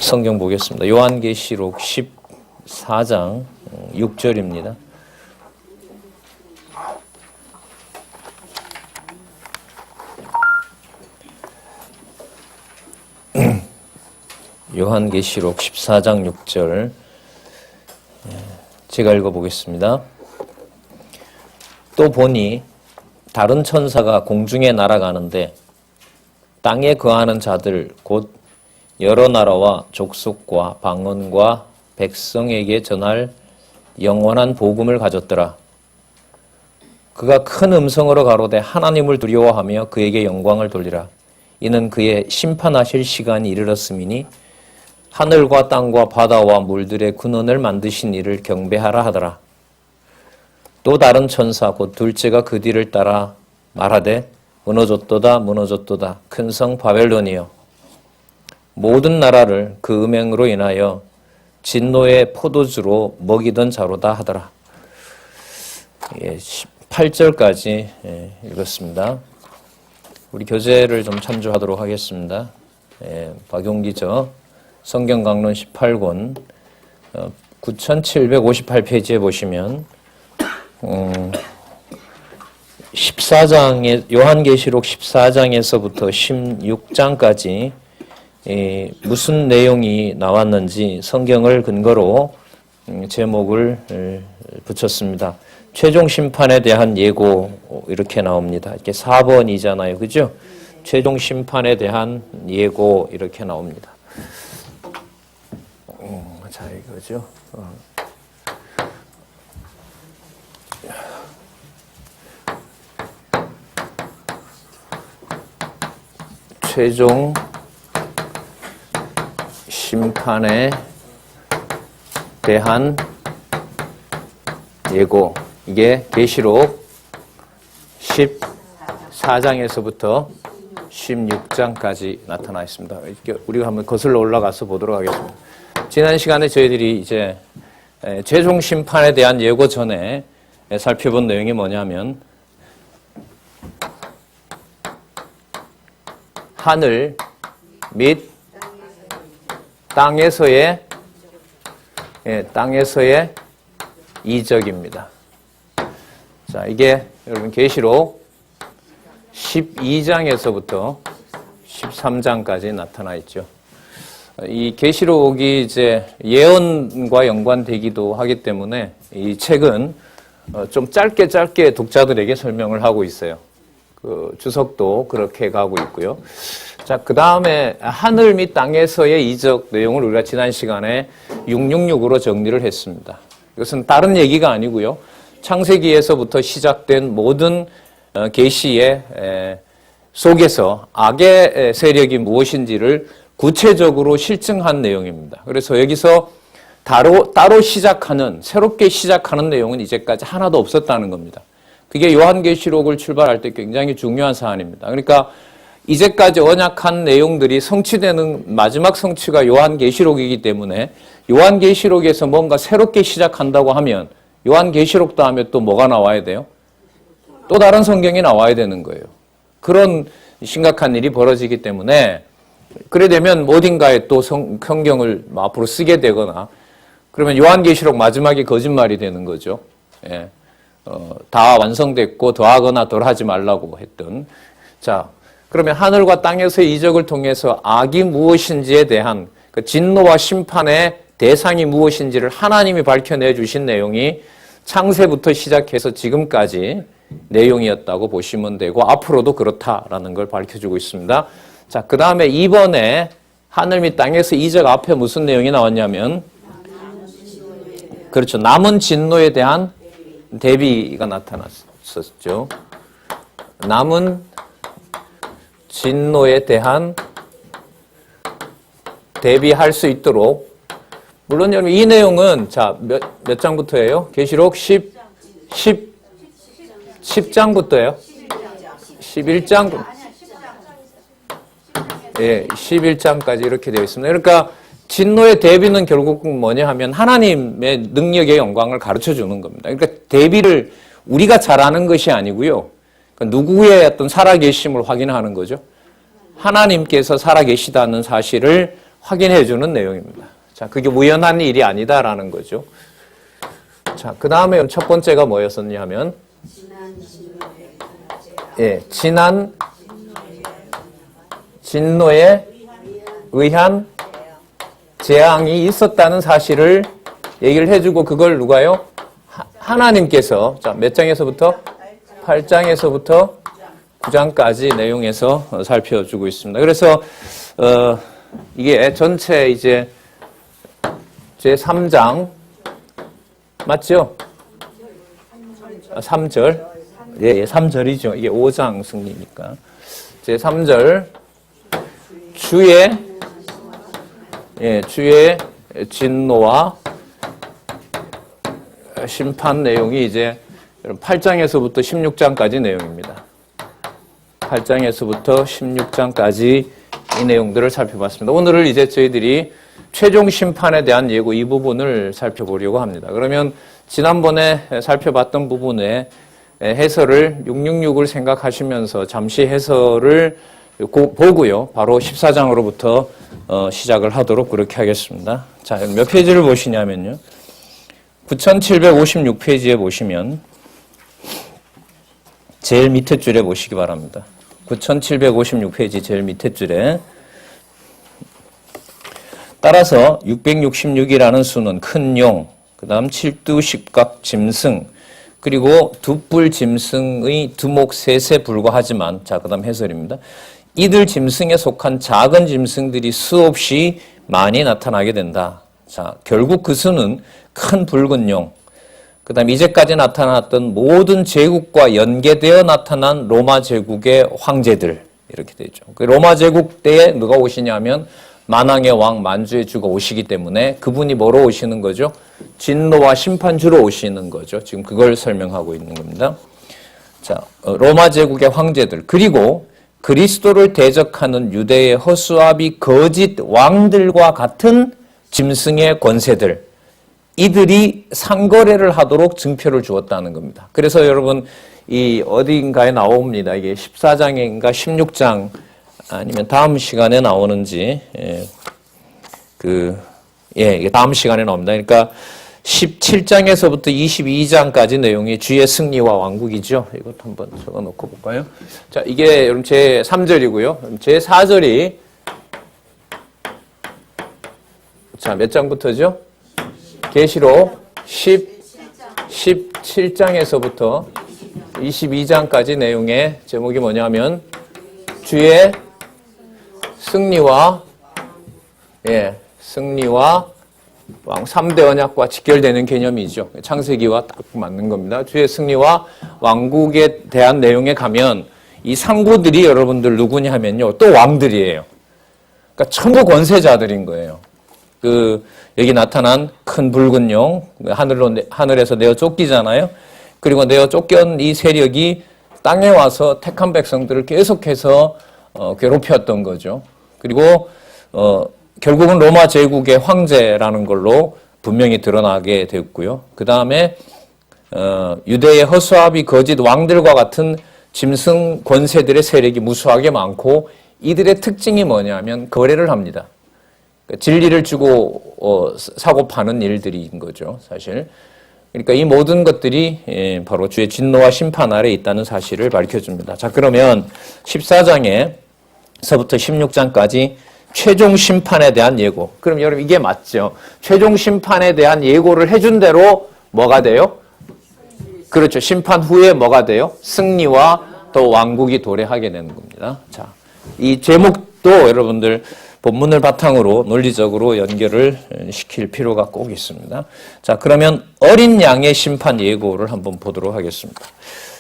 성경 보겠습니다. 요한계시록 14장 6절입니다. 요한계시록 14장 6절 제가 읽어보겠습니다. 또 보니 다른 천사가 공중에 날아가는데 땅에 거하는 자들 곧 여러 나라와 족속과 방언과 백성에게 전할 영원한 복음을 가졌더라. 그가 큰 음성으로 가로되 하나님을 두려워하며 그에게 영광을 돌리라. 이는 그의 심판하실 시간이 이르렀음이니 하늘과 땅과 바다와 물들의 근원을 만드신 이를 경배하라 하더라. 또 다른 천사 곧 둘째가 그 뒤를 따라 말하되 무너졌도다 무너졌도다 큰 성 바벨론이여 모든 나라를 그 음행으로 인하여 진노의 포도주로 먹이던 자로다 하더라. 18절까지 읽었습니다. 우리 교재를 좀 참조하도록 하겠습니다. 박용기저 성경강론 18권 9758페이지에 보시면 14장에 요한계시록 14장에서부터 16장까지 무슨 내용이 나왔는지 성경을 근거로 제목을 붙였습니다. 최종 심판에 대한 예고 이렇게 나옵니다. 이렇게 4번이잖아요. 그죠? 최종 심판에 대한 예고 이렇게 나옵니다. 자, 이거죠. 최종 심판에 대한 예고. 이게 계시록 14장에서부터 16장까지 나타나 있습니다. 우리가 한번 거슬러 올라가서 보도록 하겠습니다. 지난 시간에 저희들이 이제 최종 심판에 대한 예고 전에 살펴본 내용이 뭐냐면 하늘 및 땅에서의 이적입니다. 자, 이게 여러분 계시록 12장에서부터 13장까지 나타나 있죠. 이 계시록이 이제 예언과 연관되기도 하기 때문에 이 책은 좀 짧게 독자들에게 설명을 하고 있어요. 그 주석도 그렇게 가고 있고요. 자, 그 다음에 하늘 및 땅에서의 이적 내용을 우리가 지난 시간에 666으로 정리를 했습니다. 이것은 다른 얘기가 아니고요. 창세기에서부터 시작된 모든 계시의 속에서 악의 세력이 무엇인지를 구체적으로 실증한 내용입니다. 그래서 여기서 따로 시작하는, 새롭게 시작하는 내용은 이제까지 하나도 없었다는 겁니다. 그게 요한계시록을 출발할 때 굉장히 중요한 사안입니다. 그러니까 이제까지 언약한 내용들이 성취되는 마지막 성취가 요한계시록이기 때문에 요한계시록에서 뭔가 새롭게 시작한다고 하면 요한계시록도 하면 또 뭐가 나와야 돼요? 또 다른 성경이 나와야 되는 거예요. 그런 심각한 일이 벌어지기 때문에 그래 되면 어딘가에 또 성경을 앞으로 쓰게 되거나 그러면 요한계시록 마지막에 거짓말이 되는 거죠. 예. 다 완성됐고 더하거나 덜하지 말라고 했던. 자, 그러면 하늘과 땅에서의 이적을 통해서 악이 무엇인지에 대한 그 진노와 심판의 대상이 무엇인지를 하나님이 밝혀내 주신 내용이 창세부터 시작해서 지금까지 내용이었다고 보시면 되고 앞으로도 그렇다라는 걸 밝혀주고 있습니다. 자, 그 다음에 이번에 하늘 및 땅에서 이적 앞에 무슨 내용이 나왔냐면 그렇죠. 남은 진노에 대한 대비가 나타났었죠. 남은 진노에 대한 대비할 수 있도록 물론 여러분 이 내용은 자, 몇 장부터예요? 계시록 10장부터예요? 11장. 예, 11장까지 이렇게 되어 있습니다. 그러니까 진노의 대비는 결국 뭐냐 하면 하나님의 능력의 영광을 가르쳐 주는 겁니다. 그러니까 대비를 우리가 잘하는 것이 아니고요. 그러니까 누구의 어떤 살아계심을 확인하는 거죠. 하나님께서 살아계시다는 사실을 확인해 주는 내용입니다. 자, 그게 우연한 일이 아니다라는 거죠. 자, 그 다음에 첫 번째가 뭐였었냐 하면, 예, 지난 진노에 의한 재앙이 있었다는 사실을 얘기를 해주고, 그걸 누가요? 하나님께서, 자, 몇 장에서부터? 8장에서부터 9장까지 내용에서 살펴주고 있습니다. 그래서, 이게 전체 이제 제3장, 맞죠? 3절. 예, 3절이죠. 이게 5장 승리니까. 제3절. 주의 진노와 심판 내용이 이제 8장에서부터 16장까지 내용입니다. 8장에서부터 16장까지 이 내용들을 살펴봤습니다. 오늘은 이제 저희들이 최종 심판에 대한 예고 이 부분을 살펴보려고 합니다. 그러면 지난번에 살펴봤던 부분의 해설을 666을 생각하시면서 잠시 해설을 보고요. 바로 14장으로부터 시작을 하도록 그렇게 하겠습니다. 자, 몇 페이지를 보시냐면요. 9756페이지에 보시면 제일 밑에 줄에 보시기 바랍니다. 9756페이지 제일 밑에 줄에 따라서 666이라는 수는 큰 용, 그 다음 칠두십각 짐승, 그리고 두뿔 짐승의 두목 셋에 불과하지만, 자, 그 다음 해설입니다. 이들 짐승에 속한 작은 짐승들이 수없이 많이 나타나게 된다. 자, 결국 그 수는 큰 붉은 용, 그 다음 이제까지 나타났던 모든 제국과 연계되어 나타난 로마 제국의 황제들, 이렇게 되죠. 그 로마 제국 때에 누가 오시냐면 만왕의 왕 만주의 주가 오시기 때문에 그분이 뭐로 오시는 거죠? 진노와 심판주로 오시는 거죠. 지금 그걸 설명하고 있는 겁니다. 자, 로마 제국의 황제들, 그리고 그리스도를 대적하는 유대의 허수아비 거짓 왕들과 같은 짐승의 권세들, 이들이 상거래를 하도록 증표를 주었다는 겁니다. 그래서 여러분, 이 어딘가에 나옵니다. 이게 14장인가 16장 아니면 다음 시간에 나오는지, 이게 다음 시간에 나옵니다. 그러니까 17장에서부터 22장까지 내용이 주의 승리와 왕국이죠. 이것도 한번 적어 놓고 볼까요? 자, 이게 여러분 제 3절이고요. 제 4절이, 자, 몇 장부터죠? 계시록 17장에서부터 22장까지 내용의 제목이 뭐냐면 주의 승리와 왕 3대 언약과 직결되는 개념이죠. 창세기와 딱 맞는 겁니다. 주의 승리와 왕국에 대한 내용에 가면 이 상고들이 여러분들 누구냐 하면요, 또 왕들이에요. 그러니까 전부 권세자들인 거예요. 여기 나타난 큰 붉은 용, 하늘에서 내어 쫓기잖아요. 그리고 내어 쫓겨온 이 세력이 땅에 와서 택한 백성들을 계속해서 괴롭혔던 거죠. 그리고 결국은 로마 제국의 황제라는 걸로 분명히 드러나게 됐고요. 그 다음에 유대의 허수아비 거짓 왕들과 같은 짐승 권세들의 세력이 무수하게 많고, 이들의 특징이 뭐냐면 거래를 합니다. 진리를 주고 사고 파는 일들인 거죠, 사실. 그러니까 이 모든 것들이 바로 주의 진노와 심판 아래 있다는 사실을 밝혀줍니다. 자, 그러면 14장에서부터 16장까지 최종 심판에 대한 예고. 그럼 여러분 이게 맞죠? 최종 심판에 대한 예고를 해준 대로 뭐가 돼요? 그렇죠. 심판 후에 뭐가 돼요? 승리와 또 왕국이 도래하게 되는 겁니다. 자, 이 제목도 여러분들 본문을 바탕으로 논리적으로 연결을 시킬 필요가 꼭 있습니다. 자, 그러면 어린 양의 심판 예고를 한번 보도록 하겠습니다.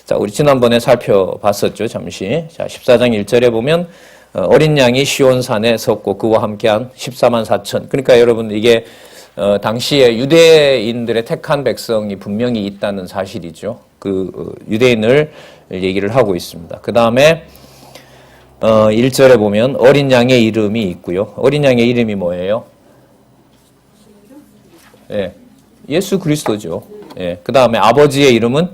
자, 우리 지난번에 살펴봤었죠, 잠시. 자, 14장 1절에 보면 어린 양이 시온산에 섰고 그와 함께한 14만 4천. 그러니까 여러분 이게 당시에 유대인들의 택한 백성이 분명히 있다는 사실이죠. 유대인을 얘기를 하고 있습니다. 그 다음에 1절에 보면 어린 양의 이름이 있고요. 어린 양의 이름이 뭐예요? 예수 그리스도죠. 그 다음에 아버지의 이름은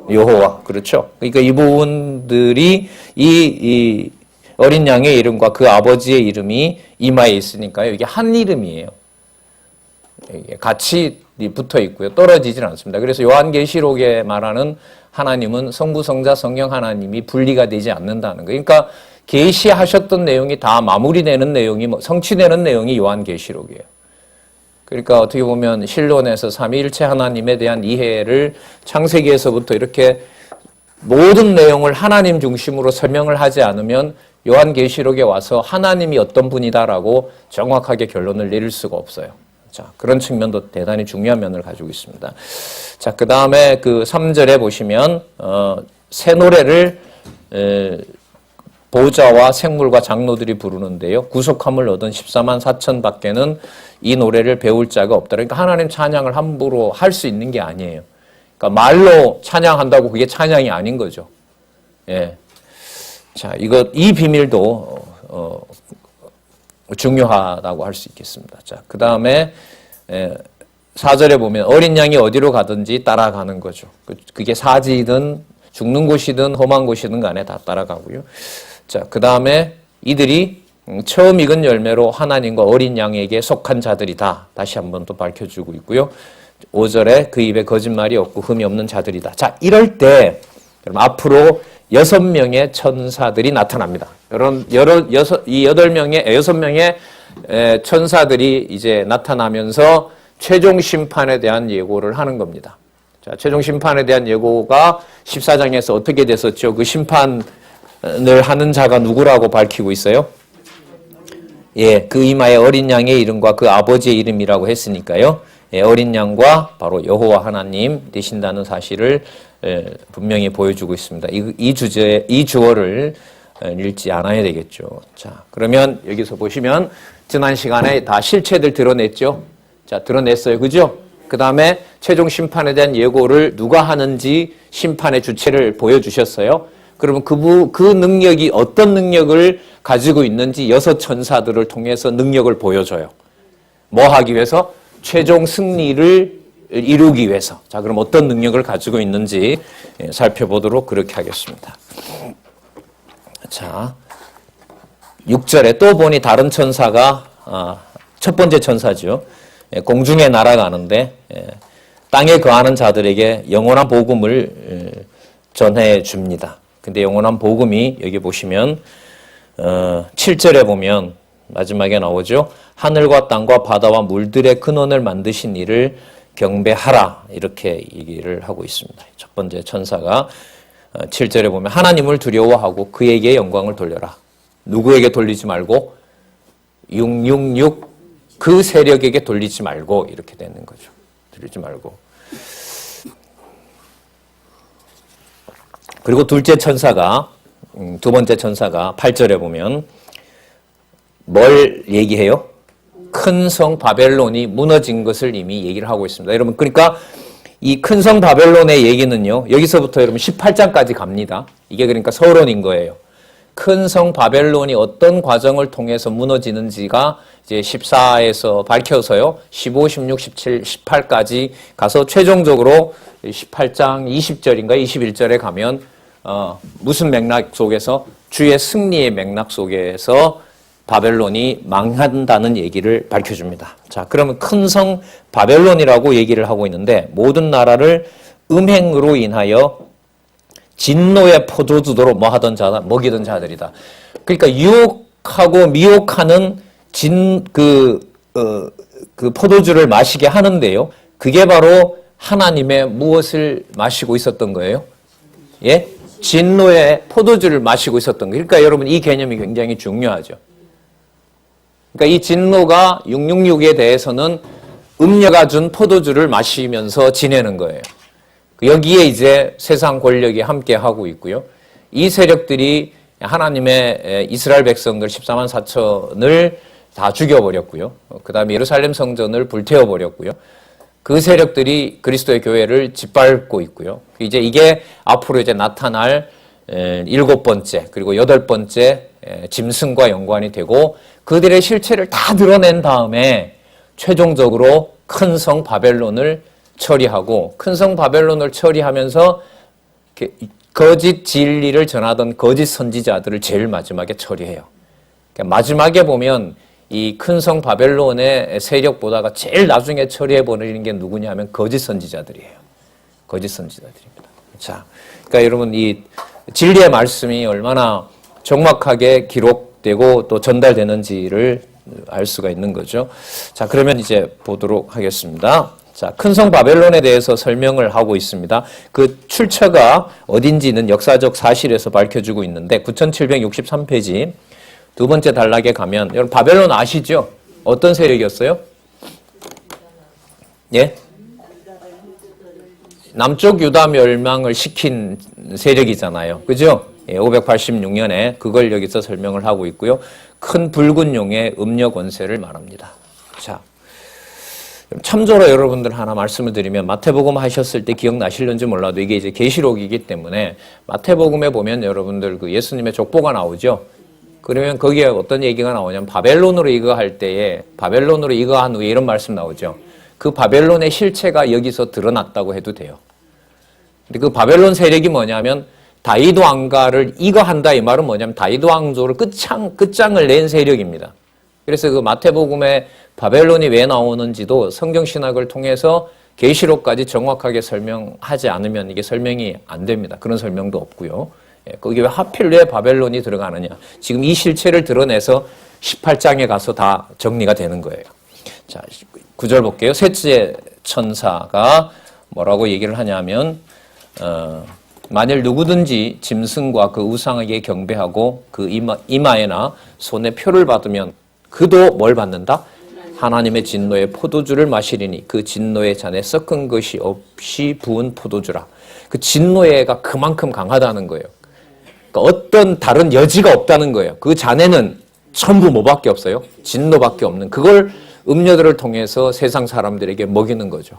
여호와. 그렇죠. 그러니까 이 부분들이 이 어린 양의 이름과 그 아버지의 이름이 이마에 있으니까요. 이게 한 이름이에요. 이게 같이 붙어 있고요. 떨어지질 않습니다. 그래서 요한계시록에 말하는 하나님은 성부, 성자, 성령 하나님이 분리가 되지 않는다는 거예요. 그러니까 계시하셨던 내용이 다 마무리되는 내용이 성취되는 내용이 요한계시록이에요. 그러니까 어떻게 보면 신론에서 삼위일체 하나님에 대한 이해를 창세기에서부터 이렇게 모든 내용을 하나님 중심으로 설명을 하지 않으면 요한계시록에 와서 하나님이 어떤 분이다라고 정확하게 결론을 내릴 수가 없어요. 자, 그런 측면도 대단히 중요한 면을 가지고 있습니다. 자, 그 다음에 그 3절에 보시면, 새 노래를, 보좌와 생물과 장로들이 부르는데요. 구속함을 얻은 14만 4천 밖에는 이 노래를 배울 자가 없다. 그러니까 하나님 찬양을 함부로 할 수 있는 게 아니에요. 그러니까 말로 찬양한다고 그게 찬양이 아닌 거죠. 예. 자, 이 비밀도, 중요하다고 할 수 있겠습니다. 자, 그 다음에 4절에 보면 어린 양이 어디로 가든지 따라가는 거죠. 그게 사지든 죽는 곳이든 험한 곳이든 간에 다 따라가고요. 자, 그 다음에 이들이 처음 익은 열매로 하나님과 어린 양에게 속한 자들이다. 다시 한번 또 밝혀주고 있고요. 5절에 그 입에 거짓말이 없고 흠이 없는 자들이다. 자, 이럴 때 앞으로 6명의 천사들이 나타납니다. 이 6명의 천사들이 이제 나타나면서 최종 심판에 대한 예고를 하는 겁니다. 자, 최종 심판에 대한 예고가 14장에서 어떻게 됐었죠? 그 심판을 하는 자가 누구라고 밝히고 있어요? 예, 그 이마에 어린 양의 이름과 그 아버지의 이름이라고 했으니까요. 예, 어린 양과 바로 여호와 하나님 되신다는 사실을 분명히 보여주고 있습니다. 이 주어를 읽지 않아야 되겠죠. 자, 그러면 여기서 보시면 지난 시간에 다 실체들 드러냈죠. 자, 드러냈어요. 그죠? 그 다음에 최종 심판에 대한 예고를 누가 하는지 심판의 주체를 보여주셨어요. 그러면 그 능력이 어떤 능력을 가지고 있는지 6 천사들을 통해서 능력을 보여줘요. 뭐 하기 위해서? 최종 승리를 이루기 위해서. 자, 그럼 어떤 능력을 가지고 있는지 살펴보도록 그렇게 하겠습니다. 자, 6절에 또 보니 다른 천사가 첫 번째 천사죠. 공중에 날아가는데 땅에 거하는 자들에게 영원한 복음을 전해 줍니다. 근데 영원한 복음이 여기 보시면 7절에 보면 마지막에 나오죠. 하늘과 땅과 바다와 물들의 근원을 만드신 이를 경배하라 이렇게 얘기를 하고 있습니다. 첫 번째 천사가 7절에 보면 하나님을 두려워하고 그에게 영광을 돌려라. 누구에게 돌리지 말고 666 그 세력에게 돌리지 말고 이렇게 되는 거죠. 돌리지 말고. 그리고 둘째 천사가 두 번째 천사가 8절에 보면 뭘 얘기해요? 큰 성 바벨론이 무너진 것을 이미 얘기를 하고 있습니다. 여러분, 그러니까 이 큰 성 바벨론의 얘기는요, 여기서부터 여러분 18장까지 갑니다. 이게 그러니까 서론인 거예요. 큰 성 바벨론이 어떤 과정을 통해서 무너지는지가 이제 14에서 밝혀서요, 15, 16, 17, 18까지 가서 최종적으로 18장 20절인가 21절에 가면, 무슨 맥락 속에서? 주의 승리의 맥락 속에서 바벨론이 망한다는 얘기를 밝혀줍니다. 자, 그러면 큰 성 바벨론이라고 얘기를 하고 있는데 모든 나라를 음행으로 인하여 진노의 포도주도로 뭐 하던 자다, 먹이던 자들이다. 그러니까 유혹하고 미혹하는 그 포도주를 마시게 하는데요. 그게 바로 하나님의 무엇을 마시고 있었던 거예요? 예? 진노의 포도주를 마시고 있었던 거예요. 그러니까 여러분 이 개념이 굉장히 중요하죠. 그러니까 이 진노가 666에 대해서는 음녀가 준 포도주를 마시면서 지내는 거예요. 여기에 이제 세상 권력이 함께 하고 있고요. 이 세력들이 하나님의 이스라엘 백성들 14만 4천을 다 죽여버렸고요. 그 다음에 예루살렘 성전을 불태워버렸고요. 그 세력들이 그리스도의 교회를 짓밟고 있고요. 이제 이게 앞으로 이제 나타날 7번째 그리고 8번째 짐승과 연관이 되고 그들의 실체를 다 드러낸 다음에 최종적으로 큰 성 바벨론을 처리하고 큰 성 바벨론을 처리하면서 거짓 진리를 전하던 거짓 선지자들을 제일 마지막에 처리해요. 그러니까 마지막에 보면 이 큰 성 바벨론의 세력보다가 제일 나중에 처리해버리는 게 누구냐 하면 거짓 선지자들이에요. 거짓 선지자들입니다. 자, 그러니까 여러분 이 진리의 말씀이 얼마나 정확하게 기록되고 또 전달되는지를 알 수가 있는 거죠. 자, 그러면 이제 보도록 하겠습니다. 자, 큰 성 바벨론에 대해서 설명을 하고 있습니다. 그 출처가 어딘지는 역사적 사실에서 밝혀주고 있는데 9763페이지 두 번째 단락에 가면 여러분 바벨론 아시죠? 어떤 세력이었어요? 예? 남쪽 유다 멸망을 시킨 세력이잖아요. 그죠? 586년에 그걸 여기서 설명을 하고 있고요. 큰 붉은 용의 음녀 권세를 말합니다. 자, 참조로 여러분들 하나 말씀을 드리면 마태복음 하셨을 때 기억나실는지 몰라도 이게 이제 계시록이기 때문에 마태복음에 보면 여러분들 그 예수님의 족보가 나오죠. 그러면 거기에 어떤 얘기가 나오냐면 바벨론으로 이거할 때에 바벨론으로 이거한 후에 이런 말씀 나오죠. 그 바벨론의 실체가 여기서 드러났다고 해도 돼요. 근데 그 바벨론 세력이 뭐냐면 다윗 왕가를 이거한다 이 말은 뭐냐면 다윗 왕조를 끝장을 낸 세력입니다. 그래서 그 마태복음에 바벨론이 왜 나오는지도 성경신학을 통해서 계시록까지 정확하게 설명하지 않으면 이게 설명이 안 됩니다. 그런 설명도 없고요. 거기 왜 하필 왜 바벨론이 들어가느냐. 지금 이 실체를 드러내서 18장에 가서 다 정리가 되는 거예요. 자, 9절 볼게요. 셋째 천사가 뭐라고 얘기를 하냐면 만일 누구든지 짐승과 그 우상에게 경배하고 그 이마에나 손에 표를 받으면 그도 뭘 받는다? 하나님의 진노의 포도주를 마시리니 그 진노의 잔에 섞은 것이 없이 부은 포도주라. 그 진노의가 그만큼 강하다는 거예요. 그러니까 어떤 다른 여지가 없다는 거예요. 그 잔에는 전부 뭐밖에 없어요? 진노밖에 없는 그걸 음료들을 통해서 세상 사람들에게 먹이는 거죠.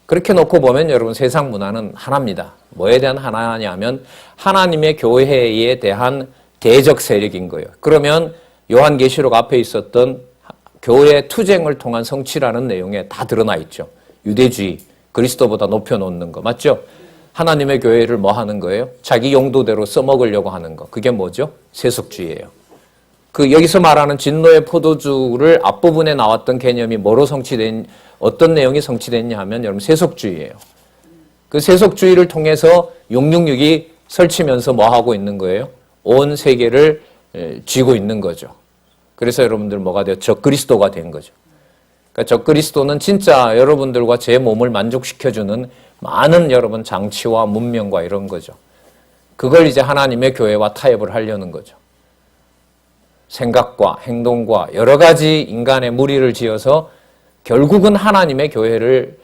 그렇게 놓고 보면 여러분 세상 문화는 하나입니다. 뭐에 대한 하나냐면 하나님의 교회에 대한 대적 세력인 거예요. 그러면 요한계시록 앞에 있었던 교회 투쟁을 통한 성취라는 내용에 다 드러나 있죠. 유대주의, 그리스도보다 높여놓는 거 맞죠? 하나님의 교회를 뭐 하는 거예요? 자기 용도대로 써먹으려고 하는 거. 그게 뭐죠? 세속주의예요. 그 여기서 말하는 진노의 포도주를 앞부분에 나왔던 개념이 뭐로 성취된 어떤 내용이 성취됐냐 하면 여러분 세속주의예요. 그 세속주의를 통해서 666이 설치면서 뭐 하고 있는 거예요? 온 세계를 쥐고 있는 거죠. 그래서 여러분들 뭐가 돼요? 적그리스도가 된 거죠. 그러니까 적그리스도는 진짜 여러분들과 제 몸을 만족시켜주는 많은 여러분 장치와 문명과 이런 거죠. 그걸 이제 하나님의 교회와 타협을 하려는 거죠. 생각과 행동과 여러 가지 인간의 무리를 지어서 결국은 하나님의 교회를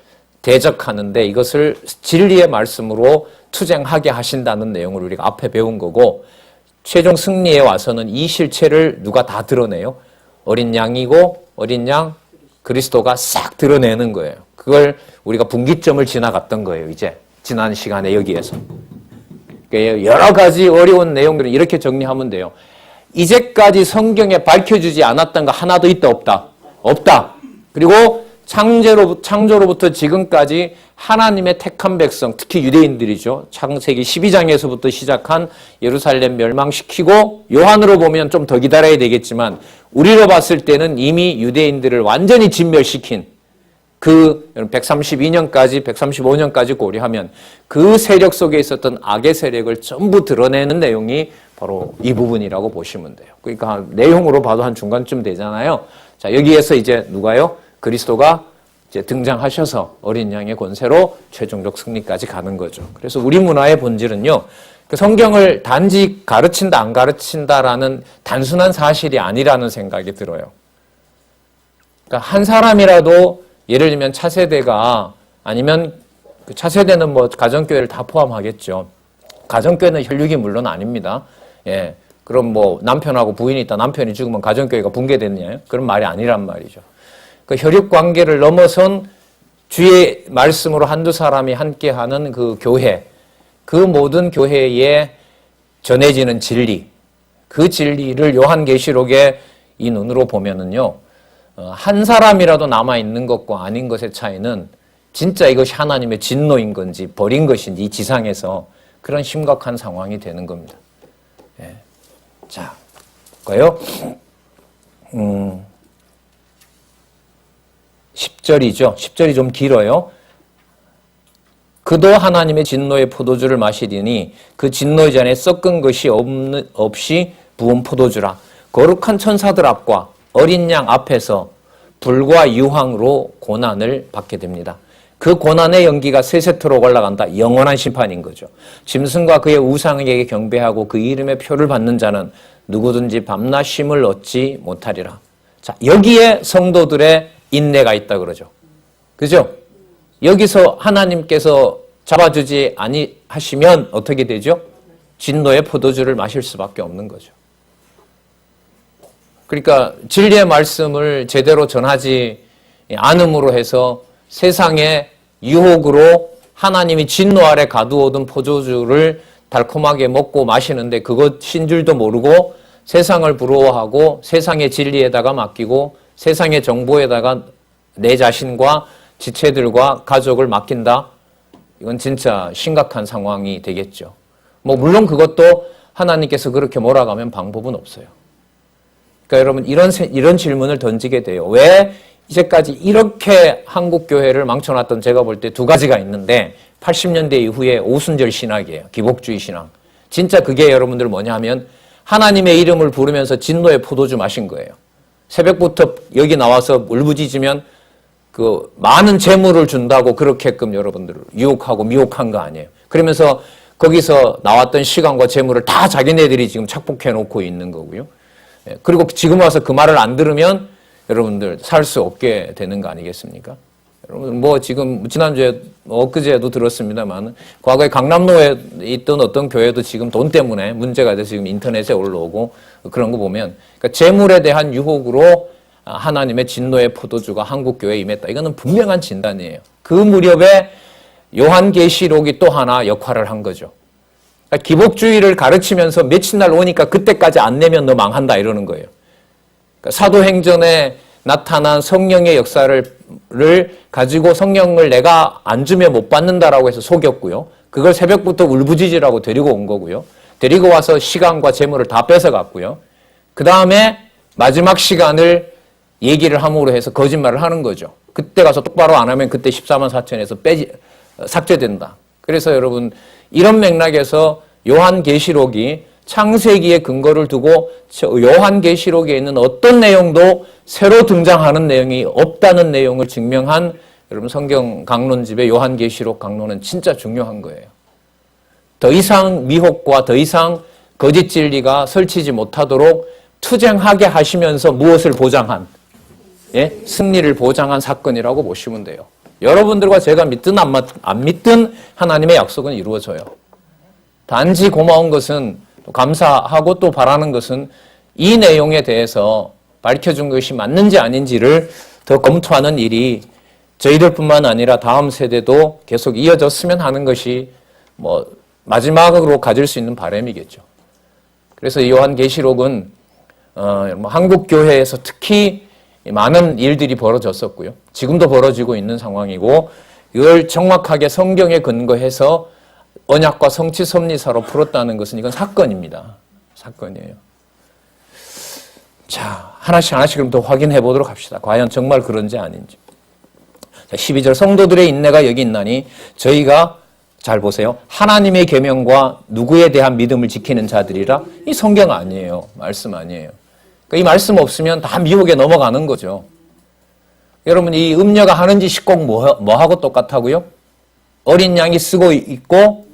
대적하는데 이것을 진리의 말씀으로 투쟁하게 하신다는 내용을 우리가 앞에 배운 거고 최종 승리에 와서는 이 실체를 누가 다 드러내요? 어린 양이고 어린 양 그리스도가 싹 드러내는 거예요. 그걸 우리가 분기점을 지나갔던 거예요. 이제 지난 시간에 여기에서. 여러 가지 어려운 내용들을 이렇게 정리하면 돼요. 이제까지 성경에 밝혀주지 않았던 거 하나도 있다 없다? 없다. 그리고 창조로부터 지금까지 하나님의 택한 백성, 특히 유대인들이죠. 창세기 12장에서부터 시작한 예루살렘 멸망시키고 요한으로 보면 좀 더 기다려야 되겠지만 우리로 봤을 때는 이미 유대인들을 완전히 진멸시킨 그 132년까지 135년까지 고려하면 그 세력 속에 있었던 악의 세력을 전부 드러내는 내용이 바로 이 부분이라고 보시면 돼요. 그러니까 내용으로 봐도 한 중간쯤 되잖아요. 자, 여기에서 이제 누가요? 그리스도가 이제 등장하셔서 어린 양의 권세로 최종적 승리까지 가는 거죠. 그래서 우리 문화의 본질은요, 그 성경을 단지 가르친다, 안 가르친다라는 단순한 사실이 아니라는 생각이 들어요. 그러니까 한 사람이라도 예를 들면 차세대가 아니면 그 차세대는 뭐 가정교회를 다 포함하겠죠. 가정교회는 혈육이 물론 아닙니다. 예. 그럼 뭐 남편하고 부인이 있다 남편이 죽으면 가정교회가 붕괴됐냐요? 그런 말이 아니란 말이죠. 그 혈육 관계를 넘어선 주의 말씀으로 한두 사람이 함께하는 그 교회, 그 모든 교회에 전해지는 진리, 그 진리를 요한계시록의 이 눈으로 보면은요, 한 사람이라도 남아있는 것과 아닌 것의 차이는 진짜 이것이 하나님의 진노인 건지 버린 것인지 이 지상에서 그런 심각한 상황이 되는 겁니다. 예. 자, 볼까요? 10절이죠. 10절이 좀 길어요. 그도 하나님의 진노의 포도주를 마시리니 그 진노의 잔에 섞은 것이 없이 부은 포도주라. 거룩한 천사들 앞과 어린 양 앞에서 불과 유황으로 고난을 받게 됩니다. 그 고난의 연기가 세세토록 올라간다. 영원한 심판인 거죠. 짐승과 그의 우상에게 경배하고 그 이름의 표를 받는 자는 누구든지 밤낮 쉼을 얻지 못하리라. 자, 여기에 성도들의 인내가 있다 그러죠. 그죠? 여기서 하나님께서 잡아주지 아니하시면 어떻게 되죠? 진노의 포도주를 마실 수밖에 없는 거죠. 그러니까 진리의 말씀을 제대로 전하지 않음으로 해서 세상의 유혹으로 하나님이 진노 아래 가두어둔 포도주를 달콤하게 먹고 마시는데 그것인 줄도 모르고 세상을 부러워하고 세상의 진리에다가 맡기고 세상의 정보에다가 내 자신과 지체들과 가족을 맡긴다. 이건 진짜 심각한 상황이 되겠죠. 물론 그것도 하나님께서 그렇게 몰아가면 방법은 없어요. 그러니까 여러분 이런 질문을 던지게 돼요. 왜 이제까지 이렇게 한국 교회를 망쳐놨던 제가 볼 때 두 가지가 있는데 80년대 이후에 오순절 신학이에요. 기복주의 신앙. 진짜 그게 여러분들 뭐냐 하면 하나님의 이름을 부르면서 진노의 포도주 마신 거예요. 새벽부터 여기 나와서 울부짖으면 그 많은 재물을 준다고 그렇게끔 여러분들을 유혹하고 미혹한 거 아니에요. 그러면서 거기서 나왔던 시간과 재물을 다 자기네들이 지금 착복해 놓고 있는 거고요. 그리고 지금 와서 그 말을 안 들으면 여러분들 살 수 없게 되는 거 아니겠습니까? 여러분 지금 지난주에 엊그제도 들었습니다만 과거에 강남로에 있던 어떤 교회도 지금 돈 때문에 문제가 돼서 지금 인터넷에 올라오고 그런 거 보면 그러니까 재물에 대한 유혹으로 하나님의 진노의 포도주가 한국 교회에 임했다. 이거는 분명한 진단이에요. 그 무렵에 요한계시록이 또 하나 역할을 한 거죠. 그러니까 기복주의를 가르치면서 며칠 날 오니까 그때까지 안 내면 너 망한다 이러는 거예요. 그러니까 사도행전에 나타난 성령의 역사를 가지고 성령을 내가 안 주면 못 받는다라고 해서 속였고요. 그걸 새벽부터 울부짖으라고 데리고 온 거고요. 데리고 와서 시간과 재물을 다 뺏어갔고요. 그 다음에 마지막 시간을 얘기를 함으로 해서 거짓말을 하는 거죠. 그때 가서 똑바로 안 하면 그때 14만 4천에서 삭제된다. 그래서 여러분 이런 맥락에서 요한계시록이 창세기에 근거를 두고 요한계시록에 있는 어떤 내용도 새로 등장하는 내용이 없다는 내용을 증명한 여러분 성경 강론집의 요한계시록 강론은 진짜 중요한 거예요. 더 이상 미혹과 더 이상 거짓 진리가 설치지 못하도록 투쟁하게 하시면서 무엇을 보장한 승리를 보장한 사건이라고 보시면 돼요. 여러분들과 제가 믿든 안 믿든 하나님의 약속은 이루어져요. 단지 고마운 것은 또 감사하고 또 바라는 것은 이 내용에 대해서 밝혀준 것이 맞는지 아닌지를 더 검토하는 일이 저희들뿐만 아니라 다음 세대도 계속 이어졌으면 하는 것이 마지막으로 가질 수 있는 바람이겠죠. 그래서 요한계시록은 한국 교회에서 특히 많은 일들이 벌어졌었고요. 지금도 벌어지고 있는 상황이고 이걸 정확하게 성경에 근거해서 언약과 성취 섭리사로 풀었다는 것은 이건 사건입니다. 사건이에요. 자, 하나씩 그럼 더 확인해 보도록 합시다. 과연 정말 그런지 아닌지. 자, 12절 성도들의 인내가 여기 있나니 저희가 잘 보세요. 하나님의 계명과 누구에 대한 믿음을 지키는 자들이라. 이 성경 아니에요. 말씀 아니에요. 그러니까 이 말씀 없으면 다 미혹에 넘어가는 거죠. 여러분 이 음녀가 하는 짓이 꼭 뭐하고 똑같다고요? 어린 양이 쓰고 있고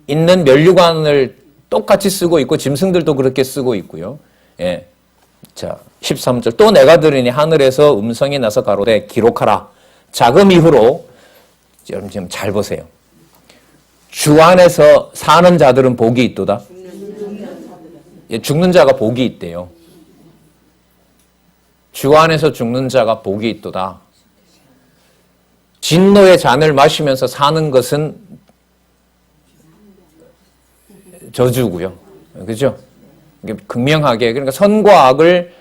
있는 면류관을 똑같이 쓰고 있고 짐승들도 그렇게 쓰고 있고요. 예. 자, 13절 또 내가 들으니 하늘에서 음성이 나서 가로되 기록하라. 자금 이후로 여러분 지금 잘 보세요. 주 안에서 사는 자들은 복이 있도다. 죽는 자가 복이 있대요. 주 안에서 죽는 자가 복이 있도다. 진노의 잔을 마시면서 사는 것은 저주고요. 그죠? 극명하게 그러니까 선과 악을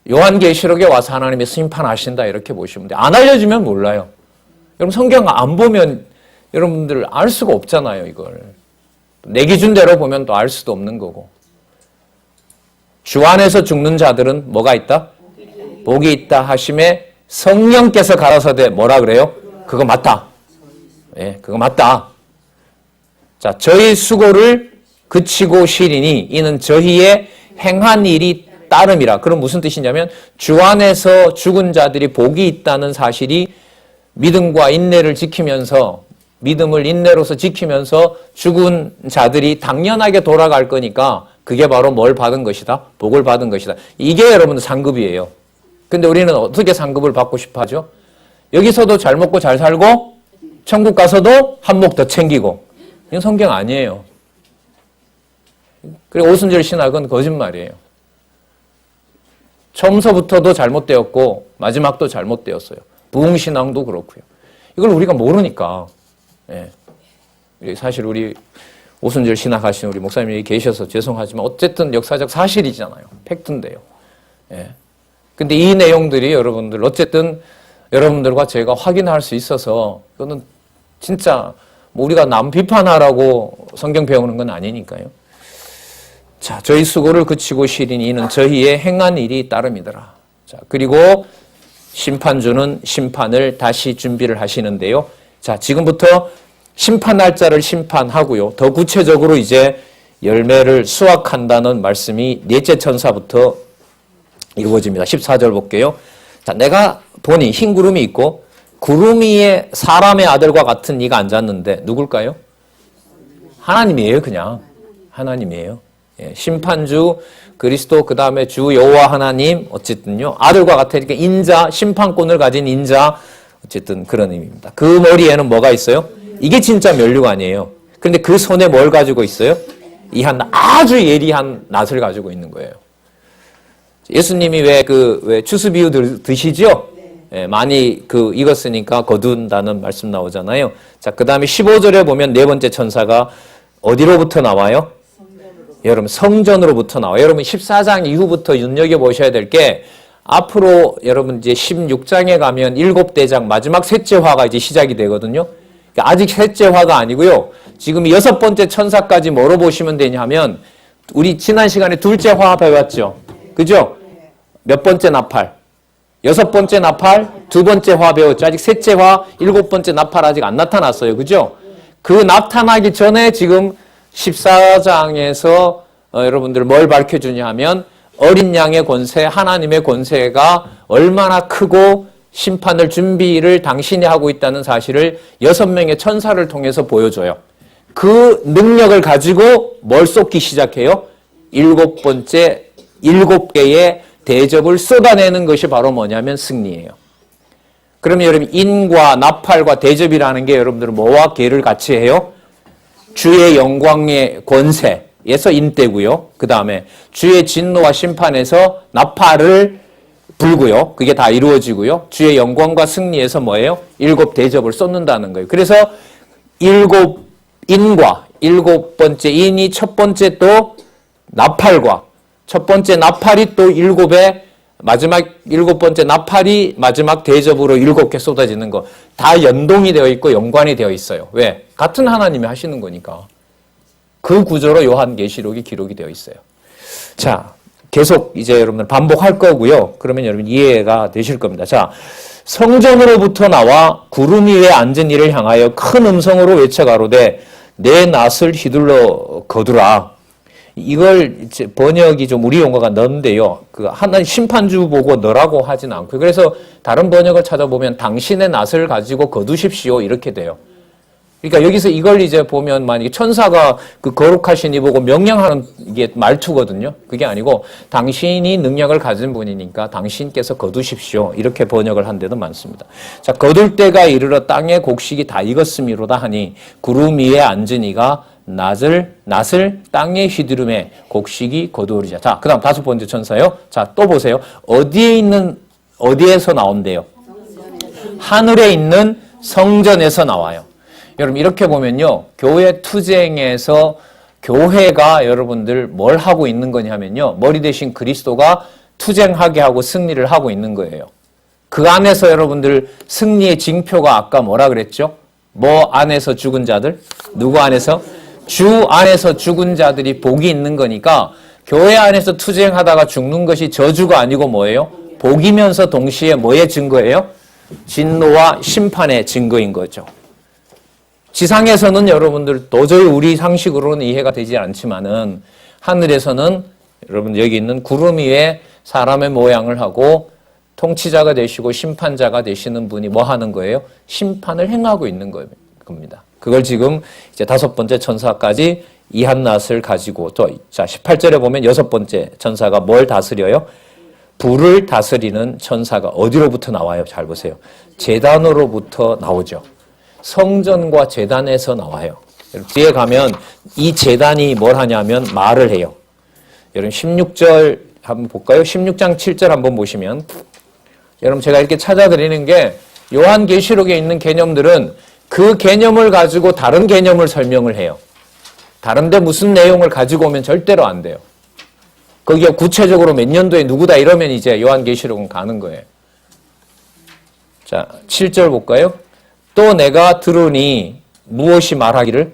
요한계시록에 와서 하나님이 심판하신다 이렇게 보시면 돼요. 안 알려주면 몰라요. 여러분 성경 안 보면 여러분들 알 수가 없잖아요. 이걸. 내 기준대로 보면 또 알 수도 없는 거고. 주 안에서 죽는 자들은 뭐가 있다? 복이 있다 하심에 성령께서 가라사대 뭐라 그래요? 그거 맞다. 예, 그거 맞다. 자, 저희 수고를 그치고 쉬리니 이는 저희의 행한 일이 따름이라. 그럼 무슨 뜻이냐면 주 안에서 죽은 자들이 복이 있다는 사실이 믿음과 인내를 지키면서 믿음을 인내로서 지키면서 죽은 자들이 당연하게 돌아갈 거니까 그게 바로 뭘 받은 것이다? 복을 받은 것이다. 이게 여러분들 상급이에요. 근데 우리는 어떻게 상급을 받고 싶어 하죠? 여기서도 잘 먹고 잘 살고 천국 가서도 한 몫 더 챙기고. 이건 성경 아니에요. 그리고 오순절 신학은 거짓말이에요. 처음서부터도 잘못되었고 마지막도 잘못되었어요. 부흥신앙도 그렇고요. 이걸 우리가 모르니까. 예. 사실 우리 오순절 신학하시는 우리 목사님이 계셔서 죄송하지만 어쨌든 역사적 사실이잖아요. 팩트인데요. 예. 근데 이 내용들이 여러분들 어쨌든 여러분들과 제가 확인할 수 있어서 이거는 진짜 뭐 우리가 남 비판하라고 성경 배우는 건 아니니까요. 자, 저희 수고를 그치고 쉬리니 이는 저희의 행한 일이 따름이더라. 자, 그리고 심판주는 심판을 다시 준비를 하시는데요. 자, 지금부터 심판 날짜를 심판하고요. 더 구체적으로 이제 열매를 수확한다는 말씀이 넷째 천사부터 이루어집니다. 14절 볼게요. 자, 내가 보니 흰 구름이 있고 구름 위에 사람의 아들과 같은 이가 앉았는데 누굴까요? 하나님이에요. 그냥 하나님이에요. 예, 심판주 그리스도 그 다음에 주 여호와 하나님 어쨌든요. 아들과 같으니까 인자 심판권을 가진 인자 어쨌든 그런 의미입니다. 그 머리에는 뭐가 있어요? 이게 진짜 면류관이에요. 그런데 그 손에 뭘 가지고 있어요? 이 한 아주 예리한 낫을 가지고 있는 거예요. 예수님이 왜 추수비유 드시죠? 예, 많이 익었으니까 거둔다는 말씀 나오잖아요. 자, 그 다음에 15절에 보면 네 번째 천사가 어디로부터 나와요? 여러분 성전으로부터 나와요. 여러분 14장 이후부터 눈여겨보셔야 될 게 앞으로 여러분 이제 16장에 가면 7대장 마지막 셋째 화가 이제 시작이 되거든요. 아직 셋째 화가 아니고요. 지금 6번째 천사까지 뭐로 보시면 되냐면 우리 지난 시간에 둘째 화 배웠죠. 그죠? 몇 번째 나팔? 6번째 나팔, 2번째 화 배웠죠. 아직 셋째 화, 7번째 나팔 아직 안 나타났어요. 그죠? 그 나타나기 전에 지금 14장에서 여러분들 뭘 밝혀주냐 하면 어린 양의 권세, 하나님의 권세가 얼마나 크고 심판을 준비를 당신이 하고 있다는 사실을 6명의 천사를 통해서 보여줘요. 그 능력을 가지고 뭘 쏟기 시작해요? 7개의 대접을 쏟아내는 것이 바로 뭐냐면 승리예요. 그러면 여러분 인과 나팔과 대접이라는 게 여러분들은 뭐와 계를 같이 해요? 주의 영광의 권세에서 인대고요. 그 다음에 주의 진노와 심판에서 나팔을 불고요. 그게 다 이루어지고요. 주의 영광과 승리에서 뭐예요? 7 대접을 쏟는다는 거예요. 그래서 7 인과 7번째 인이 첫 번째 또 나팔과 첫 번째 나팔이 또 7의 마지막 7번째 나팔이 마지막 대접으로 7개 쏟아지는 거 다 연동이 되어 있고 연관이 되어 있어요. 왜? 같은 하나님이 하시는 거니까. 그 구조로 요한계시록이 기록이 되어 있어요. 자, 계속 이제 여러분들 반복할 거고요. 그러면 여러분 이해가 되실 겁니다. 자, 성전으로부터 나와 구름 위에 앉은 이를 향하여 큰 음성으로 외쳐가로되 내 낫을 휘둘러 거두라. 이걸 이제 번역이 좀 우리 용어가 너인데요. 그 하나님 심판주 보고 너라고 하진 않고요. 그래서 다른 번역을 찾아보면 당신의 낫을 가지고 거두십시오 이렇게 돼요. 그러니까 여기서 이걸 이제 보면 만약에 천사가 그 거룩하신 이 보고 명령하는 이게 말투거든요. 그게 아니고 당신이 능력을 가진 분이니까 당신께서 거두십시오. 이렇게 번역을 한 데도 많습니다. 자, 거둘 때가 이르러 땅의 곡식이 다 익었음이로다 하니 구름 위에 앉은 이가 낫을 땅에 휘두르매 곡식이 거두리자. 자, 그 다음 5번째 천사요. 자, 또 보세요. 어디에서 나온대요? 하늘에 있는 성전에서 나와요. 여러분 이렇게 보면요. 교회 투쟁에서 교회가 여러분들 뭘 하고 있는 거냐면요. 머리 대신 그리스도가 투쟁하게 하고 승리를 하고 있는 거예요. 그 안에서 여러분들 승리의 징표가 아까 뭐라 그랬죠? 뭐 안에서 죽은 자들? 누구 안에서? 주 안에서 죽은 자들이 복이 있는 거니까 교회 안에서 투쟁하다가 죽는 것이 저주가 아니고 뭐예요? 복이면서 동시에 뭐의 증거예요? 진노와 심판의 증거인 거죠. 지상에서는 여러분들 도저히 우리 상식으로는 이해가 되지 않지만은 하늘에서는 여러분 여기 있는 구름 위에 사람의 모양을 하고 통치자가 되시고 심판자가 되시는 분이 뭐 하는 거예요? 심판을 행하고 있는 겁니다. 그걸 지금 이제 5번째 천사까지 이한낫을 가지고 또 자 18절에 보면 6번째 천사가 뭘 다스려요? 불을 다스리는 천사가 어디로부터 나와요? 잘 보세요. 제단으로부터 나오죠. 성전과 제단에서 나와요. 뒤에 가면 이 제단이 뭘 하냐면 말을 해요. 여러분 16절 한번 볼까요? 16장 7절 한번 보시면 여러분 제가 이렇게 찾아드리는 게 요한계시록에 있는 개념들은 그 개념을 가지고 다른 개념을 설명을 해요. 다른데 무슨 내용을 가지고 오면 절대로 안 돼요. 거기에 구체적으로 몇 년도에 누구다 이러면 이제 요한계시록은 가는 거예요. 자, 7절 볼까요? 또 내가 들으니 무엇이 말하기를?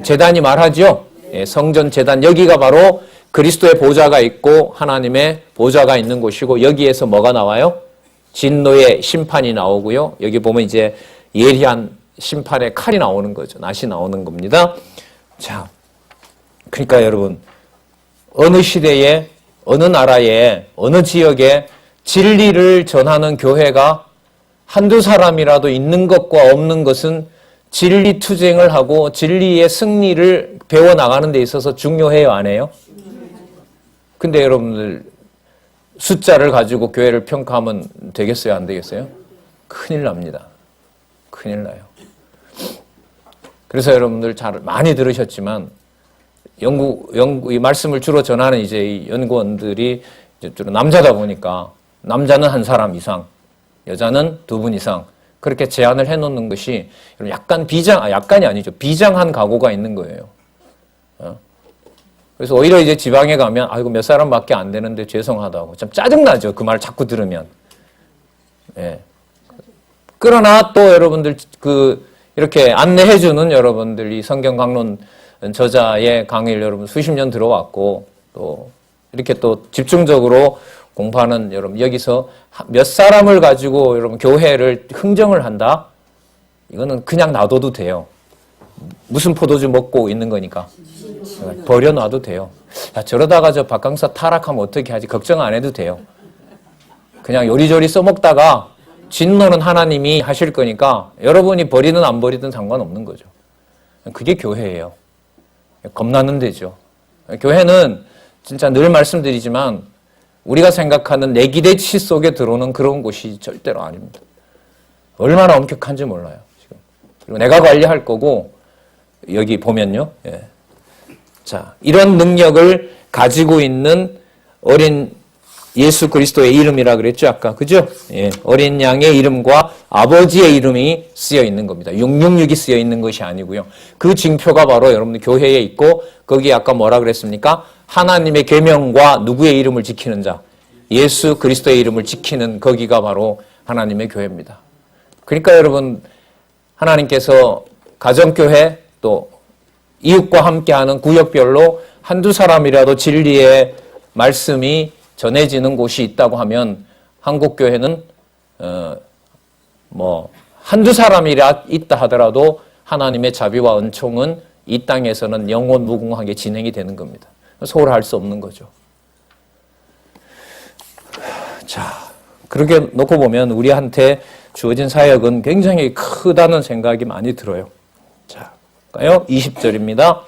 제단이 말하죠. 성전 제단 여기가 바로 그리스도의 보좌가 있고 하나님의 보좌가 있는 곳이고 여기에서 뭐가 나와요? 진노의 심판이 나오고요. 여기 보면 이제 예리한 심판의 칼이 나오는 거죠. 낫이 나오는 겁니다. 자, 그러니까 여러분 어느 시대에 어느 나라에 어느 지역에 진리를 전하는 교회가 한두 사람이라도 있는 것과 없는 것은 진리 투쟁을 하고 진리의 승리를 배워나가는 데 있어서 중요해요, 안 해요? 근데 여러분들 숫자를 가지고 교회를 평가하면 되겠어요, 안 되겠어요? 큰일 납니다. 큰일 나요. 그래서 여러분들 잘 많이 들으셨지만 이 말씀을 주로 전하는 이제 이 연구원들이 주로 남자다 보니까 남자는 한 사람 이상, 여자는 2분 이상 그렇게 제한을 해놓는 것이 약간 약간이 아니죠. 비장한 각오가 있는 거예요. 그래서 오히려 이제 지방에 가면 아이고 몇 사람밖에 안 되는데 죄송하다고 참 짜증나죠. 그 말 자꾸 들으면. 예. 그러나 또 여러분들 이렇게 안내해주는 여러분들 이 성경 강론 저자의 강의를 여러분 수십 년 들어왔고 또 이렇게 또 집중적으로 공부하는 여러분 여기서 몇 사람을 가지고 여러분 교회를 흥정을 한다? 이거는 그냥 놔둬도 돼요. 무슨 포도주 먹고 있는 거니까. 버려놔도 돼요. 야, 저러다가 저 박강사 타락하면 어떻게 하지? 걱정 안 해도 돼요. 그냥 요리조리 써먹다가 진노는 하나님이 하실 거니까 여러분이 버리든 안 버리든 상관없는 거죠. 그게 교회예요. 겁나는 데죠. 교회는 진짜 늘 말씀드리지만 우리가 생각하는 내기대치 속에 들어오는 그런 곳이 절대로 아닙니다. 얼마나 엄격한지 몰라요. 지금. 그리고 내가 관리할 거고 여기 보면요. 예. 자, 이런 능력을 가지고 있는 어린 예수 그리스도의 이름이라 그랬죠, 아까. 그죠? 예. 어린 양의 이름과 아버지의 이름이 쓰여 있는 겁니다. 666이 쓰여 있는 것이 아니고요. 그 징표가 바로 여러분들 교회에 있고, 거기 아까 뭐라 그랬습니까? 하나님의 계명과 누구의 이름을 지키는 자, 예수 그리스도의 이름을 지키는 거기가 바로 하나님의 교회입니다. 그러니까 여러분, 하나님께서 가정교회 또 이웃과 함께하는 구역별로 한두 사람이라도 진리의 말씀이 전해지는 곳이 있다고 하면 한국교회는 한두 사람이라 있다 하더라도 하나님의 자비와 은총은 이 땅에서는 영원 무궁하게 진행이 되는 겁니다. 소홀할 수 없는 거죠. 자, 그렇게 놓고 보면 우리한테 주어진 사역은 굉장히 크다는 생각이 많이 들어요. 자, 볼까요? 20절입니다.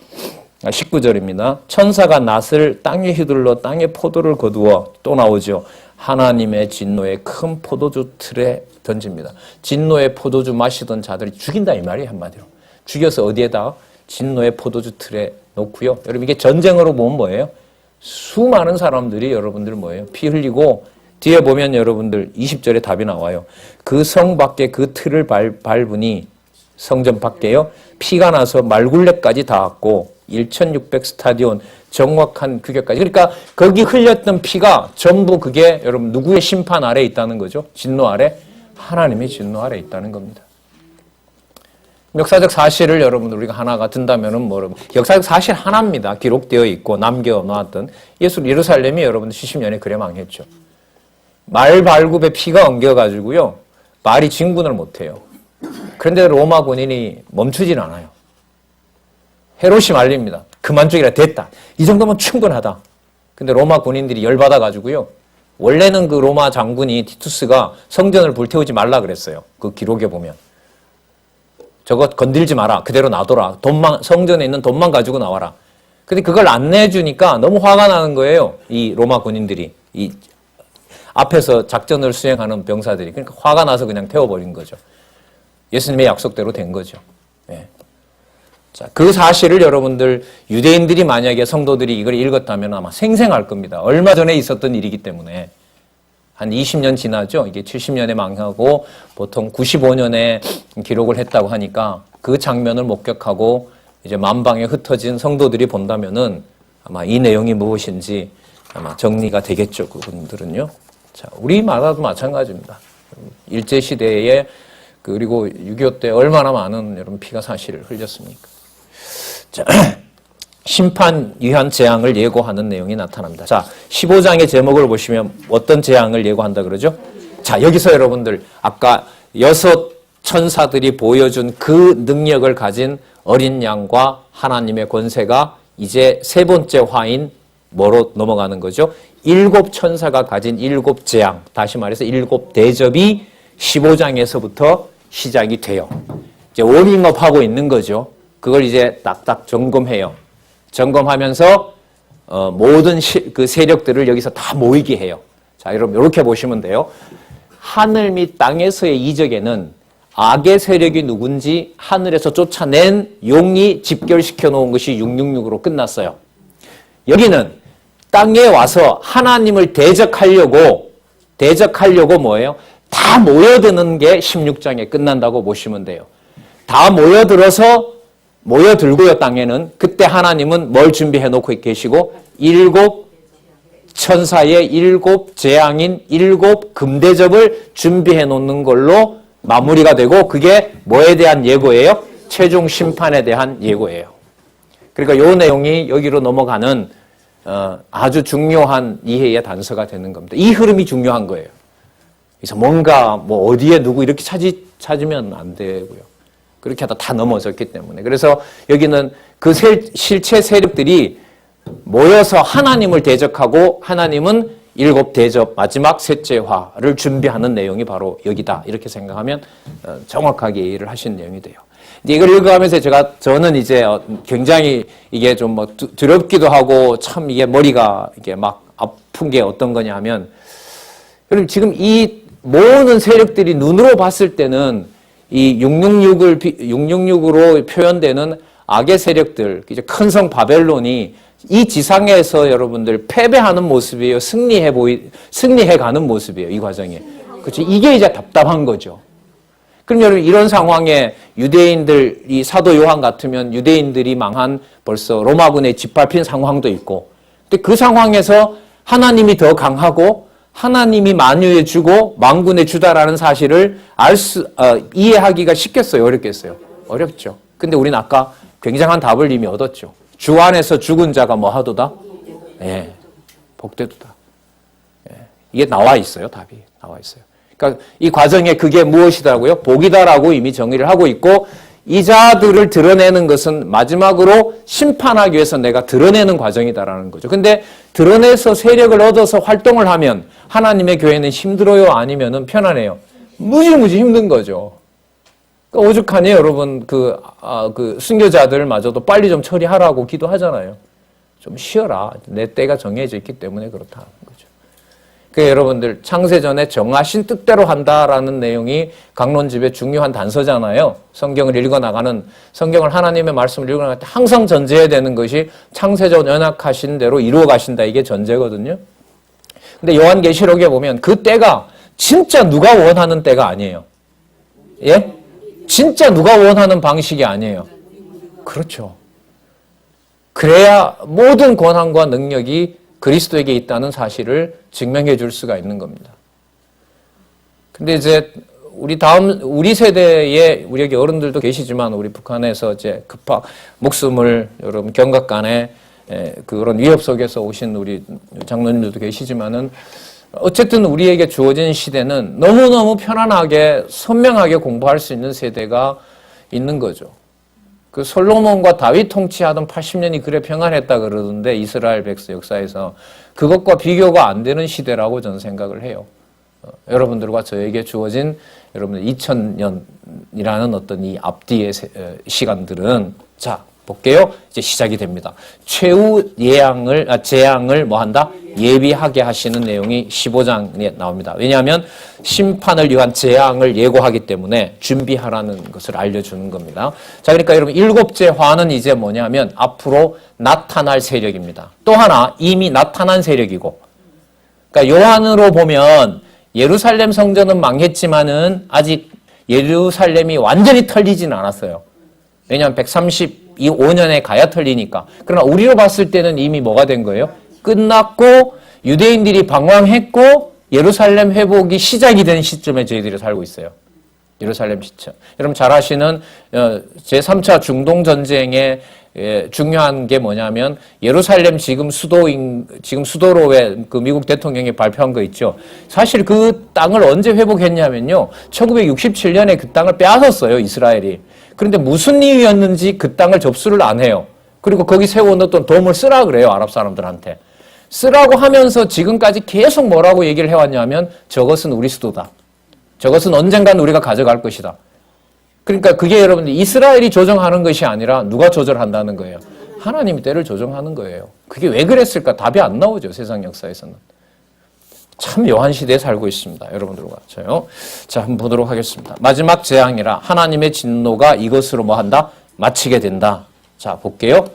19절입니다. 천사가 낫을 땅에 휘둘러 땅에 포도를 거두어 또 나오죠. 하나님의 진노의 큰 포도주 틀에 던집니다. 진노의 포도주 마시던 자들이 죽인다 이 말이에요. 한마디로. 죽여서 어디에다? 진노의 포도주 틀에 놓고요. 여러분 이게 전쟁으로 보면 뭐예요? 수많은 사람들이 여러분들 뭐예요? 피 흘리고 뒤에 보면 여러분들 20절에 답이 나와요. 그 성 밖에 그 틀을 밟으니 성전 밖에요. 피가 나서 말굴레까지 닿았고 1600 스타디온 정확한 규격까지. 그러니까 거기 흘렸던 피가 전부 그게 여러분 누구의 심판 아래 있다는 거죠? 진노 아래? 하나님의 진노 아래 있다는 겁니다. 역사적 사실을 여러분들 우리가 하나가 든다면은 뭐 역사적 사실 하나입니다. 기록되어 있고 남겨놓았던 예루살렘이 여러분들 70년에 그래 망했죠. 말 발굽에 피가 엉겨가지고요. 말이 진군을 못해요. 그런데 로마 군인이 멈추진 않아요. 헤롯이 말립니다. 그만 죽이라 됐다. 이 정도면 충분하다. 근데 로마 군인들이 열받아가지고요. 원래는 그 로마 장군이 티투스가 성전을 불태우지 말라 그랬어요. 그 기록에 보면. 저거 건들지 마라. 그대로 놔둬라. 성전에 있는 돈만 가지고 나와라. 근데 그걸 안 내주니까 너무 화가 나는 거예요. 이 로마 군인들이. 이 앞에서 작전을 수행하는 병사들이. 그러니까 화가 나서 그냥 태워버린 거죠. 예수님의 약속대로 된 거죠. 예. 자, 그 사실을 여러분들 유대인들이 만약에 성도들이 이걸 읽었다면 아마 생생할 겁니다. 얼마 전에 있었던 일이기 때문에. 한 20년 지나죠. 이게 70년에 망하고 보통 95년에 기록을 했다고 하니까 그 장면을 목격하고 이제 만방에 흩어진 성도들이 본다면은 아마 이 내용이 무엇인지 아마 정리가 되겠죠. 그분들은요. 자, 우리마다도 마찬가지입니다. 일제시대에 그리고 6.25 때 얼마나 많은 여러분 피가 사실을 흘렸습니까? 자, 심판, 위한 재앙을 예고하는 내용이 나타납니다. 자, 15장의 제목을 보시면 어떤 재앙을 예고한다 그러죠? 자, 여기서 여러분들 아까 6 천사들이 보여준 그 능력을 가진 어린 양과 하나님의 권세가 이제 세 번째 화인 뭐로 넘어가는 거죠? 7 천사가 가진 7 재앙, 다시 말해서 7 대접이 15장에서부터 시작이 돼요. 이제 워밍업하고 있는 거죠. 그걸 이제 딱딱 점검해요. 점검하면서 모든 그 세력들을 여기서 다 모이게 해요. 자, 여러분 이렇게 보시면 돼요. 하늘 및 땅에서의 이적에는 악의 세력이 누군지 하늘에서 쫓아낸 용이 집결시켜 놓은 것이 666으로 끝났어요. 여기는 땅에 와서 하나님을 대적하려고 뭐예요? 다 모여드는 게 16장에 끝난다고 보시면 돼요. 다 모여들고요, 땅에는. 그때 하나님은 뭘 준비해 놓고 계시고 7 천사의 7 재앙인 7 금대접을 준비해 놓는 걸로 마무리가 되고 그게 뭐에 대한 예고예요? 최종 심판에 대한 예고예요. 그러니까 이 내용이 여기로 넘어가는 아주 중요한 이해의 단서가 되는 겁니다. 이 흐름이 중요한 거예요. 그래서 뭔가 뭐 어디에 누구 이렇게 찾으면 안 되고요. 그렇게 하다 다 넘어졌기 때문에. 그래서 여기는 그 실체 세력들이 모여서 하나님을 대적하고 하나님은 7 대접 마지막 셋째화를 준비하는 내용이 바로 여기다. 이렇게 생각하면 정확하게 이해를 하신 내용이 돼요. 이걸 읽어가면서 저는 이제 굉장히 이게 좀 뭐 두렵기도 하고 참 이게 머리가 이게 막 아픈 게 어떤 거냐 하면 여러분 지금 이 모든 세력들이 눈으로 봤을 때는 이 666으로 표현되는 악의 세력들, 이제 큰 성 바벨론이 이 지상에서 여러분들 패배하는 모습이에요. 승리해가는 모습이에요. 이 과정에. 그렇죠. 이게 이제 답답한 거죠. 그럼 여러분 이런 상황에 유대인들, 이 사도 요한 같으면 유대인들이 망한 벌써 로마군에 짓밟힌 상황도 있고, 근데 그 상황에서 하나님이 더 강하고 하나님이 만유의 주고 만군의 주다라는 사실을 이해하기가 쉽겠어요? 어렵겠어요? 어렵죠. 근데 우리는 아까 굉장한 답을 이미 얻었죠. 주 안에서 죽은 자가 뭐 하도다? 예, 복되도다. 예, 이게 나와 있어요. 답이 나와 있어요. 그러니까 이 과정에 그게 무엇이다고요? 복이다라고 이미 정의를 하고 있고, 이 자들을 드러내는 것은 마지막으로 심판하기 위해서 내가 드러내는 과정이다라는 거죠. 근데 드러내서 세력을 얻어서 활동을 하면 하나님의 교회는 힘들어요? 아니면은 편안해요? 무지무지 힘든 거죠. 그러니까 오죽하니 여러분 그 순교자들마저도 빨리 좀 처리하라고 기도하잖아요. 좀 쉬어라. 내 때가 정해져 있기 때문에 그렇다는 거죠. 그러니까 여러분들 창세전에 정하신 뜻대로 한다라는 내용이 강론집의 중요한 단서잖아요. 성경을 하나님의 말씀을 읽어나갈 때 항상 전제해야 되는 것이 창세전 연약하신 대로 이루어 가신다. 이게 전제거든요. 근데 요한계시록에 보면 그 때가 진짜 누가 원하는 때가 아니에요. 예? 진짜 누가 원하는 방식이 아니에요. 그렇죠. 그래야 모든 권한과 능력이 그리스도에게 있다는 사실을 증명해 줄 수가 있는 겁니다. 근데 이제 우리 세대에 우리 여기 어른들도 계시지만 우리 북한에서 이제 목숨을 여러분 경각간에 그런 위협 속에서 오신 우리 장로님들도 계시지만은 어쨌든 우리에게 주어진 시대는 너무너무 편안하게 선명하게 공부할 수 있는 세대가 있는 거죠. 그 솔로몬과 다윗 통치하던 80년이 그래 평안했다 그러던데 이스라엘 백성 역사에서 그것과 비교가 안 되는 시대라고 저는 생각을 해요. 여러분들과 저에게 주어진 여러분 2000년이라는 어떤 이 앞뒤의 시간들은 자 볼게요. 이제 시작이 됩니다. 최후 재앙을 뭐 한다? 예비하게 하시는 내용이 15장에 나옵니다. 왜냐하면 심판을 위한 재앙을 예고하기 때문에 준비하라는 것을 알려주는 겁니다. 자, 그러니까 여러분 일곱째 화는 이제 뭐냐면 앞으로 나타날 세력입니다. 또 하나 이미 나타난 세력이고, 그러니까 요한으로 보면 예루살렘 성전은 망했지만은 아직 예루살렘이 완전히 털리지는 않았어요. 왜냐하면 135년에 가야 털리니까. 그러나 우리로 봤을 때는 이미 뭐가 된 거예요? 끝났고 유대인들이 방황했고 예루살렘 회복이 시작이 된 시점에 저희들이 살고 있어요. 예루살렘 시점. 여러분 잘 아시는 제3차 중동전쟁의 중요한 게 뭐냐면 예루살렘 지금 수도로 왜 그 미국 대통령이 발표한 거 있죠. 사실 그 땅을 언제 회복했냐면요. 1967년에 그 땅을 빼앗았어요. 이스라엘이. 그런데 무슨 이유였는지 그 땅을 접수를 안 해요. 그리고 거기 세워놓던 돔을 쓰라 그래요. 아랍 사람들한테. 쓰라고 하면서 지금까지 계속 뭐라고 얘기를 해왔냐면 저것은 우리 수도다. 저것은 언젠간 우리가 가져갈 것이다. 그러니까 그게 여러분들 이스라엘이 조정하는 것이 아니라 누가 조절한다는 거예요. 하나님이 때를 조정하는 거예요. 그게 왜 그랬을까? 답이 안 나오죠. 세상 역사에서는. 참 묘한 시대에 살고 있습니다. 여러분들과 저요. 자, 한번 보도록 하겠습니다. 마지막 재앙이라 하나님의 진노가 이것으로 뭐 한다? 마치게 된다. 자, 볼게요.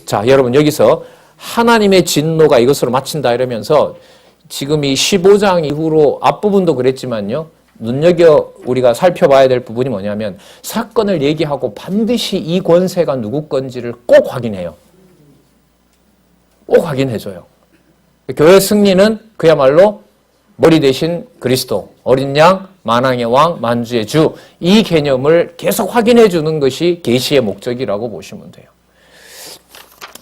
자, 여러분 여기서 하나님의 진노가 이것으로 마친다 이러면서 지금 이 15장 이후로 앞부분도 그랬지만요. 눈여겨 우리가 살펴봐야 될 부분이 뭐냐면 사건을 얘기하고 반드시 이 권세가 누구 건지를 꼭 확인해요. 꼭 확인해줘요. 교회 승리는 그야말로 머리 대신 그리스도, 어린 양, 만왕의 왕, 만주의 주, 이 개념을 계속 확인해 주는 것이 계시의 목적이라고 보시면 돼요.